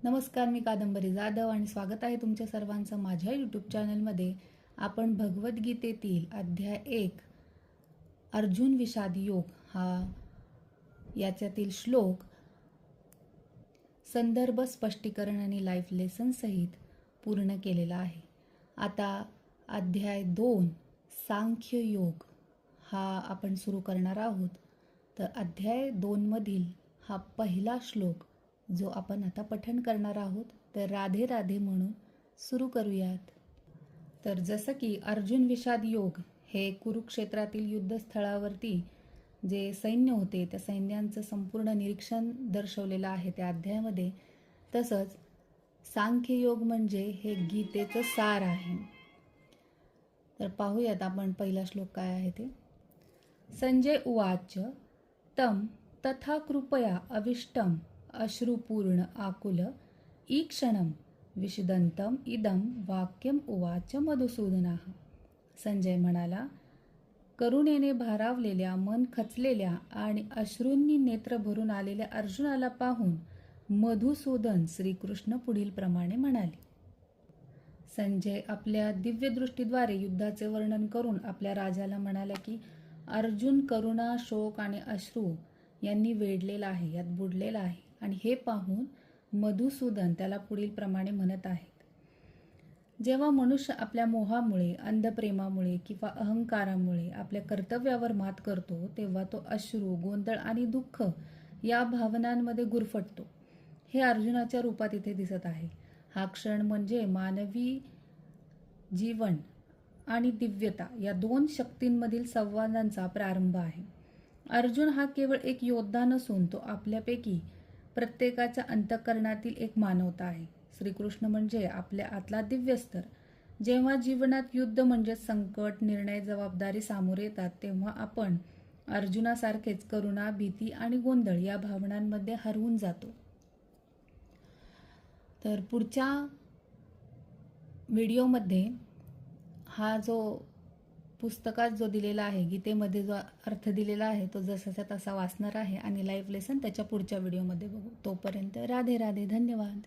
नमस्कार, मी कादंबरी जाधव आणि स्वागत आहे तुमच्या सर्वांचं माझ्या यूट्यूब चॅनलमध्ये. आपण भगवद्गीतेतील अध्याय 1 अर्जुन विषाद योग हा याच्यातील श्लोक संदर्भ स्पष्टीकरण आणि लाईफ लेसन सहित पूर्ण केलेला आहे. आता अध्याय 2 सांख्य योग हा आपण सुरू करणार आहोत. तर अध्याय 2 मधील हा पहिला श्लोक जो आपण आता पठण करणार आहोत, तर राधे राधे म्हणून सुरू करूयात. तर जसं की अर्जुन विषाद योग हे कुरुक्षेत्रातील युद्धस्थळावरती जे सैन्य होते त्या सैन्यांचं संपूर्ण निरीक्षण दर्शवलेलं आहे त्या अध्यायामध्ये, तसंच सांख्य योग म्हणजे हे गीतेचं सार आहे. तर पाहूयात आपण पहिला श्लोक काय आहे ते. संजय उवाच तम तथा कृपया अविष्टम अश्रुपूर्ण आकुल ईक्षणम विषदंतम इदम वाक्यम उवाच मधुसूदनाः. संजय म्हणाला, करुणेने भारावलेल्या, मन खचलेल्या आणि अश्रूंनी नेत्र भरून आलेल्या अर्जुनाला पाहून मधुसूदन श्रीकृष्ण पुढील प्रमाणे म्हणाले. संजय आपल्या दिव्य दृष्टीद्वारे युद्धाचे वर्णन करून आपल्या राजाला म्हणाला की अर्जुन करुणा, शोक आणि अश्रू यांनी वेढलेला आहे, यात बुडलेला आहे. आणि हे पाहून मधुसूदन त्याला पुढील प्रमाणे म्हणत आहेत. जेव्हा मनुष्य आपल्या मोहामुळे, अंधप्रेमामुळे किंवा अहंकारामुळे आपल्या कर्तव्यावर मात करतो, तेव्हा तो अश्रू, गोंधळ आणि दुःख या भावनांमध्ये गुरफटतो. हे अर्जुनाच्या रूपात इथे दिसत आहे. हा क्षण म्हणजे मानवी जीवन आणि दिव्यता या दोन शक्तींमधील संवादांचा प्रारंभ आहे. अर्जुन हा केवळ एक योद्धा नसून तो आपल्यापैकी प्रत्येकाच्या अंतःकरणातील एक मानवता आहे. श्रीकृष्ण म्हणजे आपल्या आतला दिव्य स्तर. जेव्हा जीवनात युद्ध म्हणजे संकट, निर्णय, जबाबदारी सामोरे येतात, तेव्हा आपण अर्जुनासारखेच करुणा, भीती आणि गोंधळ या भावनांमध्ये हरवून जातो. तर पुढच्या व्हिडिओमध्ये हा जो पुस्तकात जो दिलेला आहे, गीतेमध्ये जो अर्थ दिलेला आहे, तो जसाचा तसा वाचणार आहे आणि लाईव्ह लेसन त्याच्या पुढच्या व्हिडिओमध्ये बघू. तोपर्यंत राधे राधे. धन्यवाद.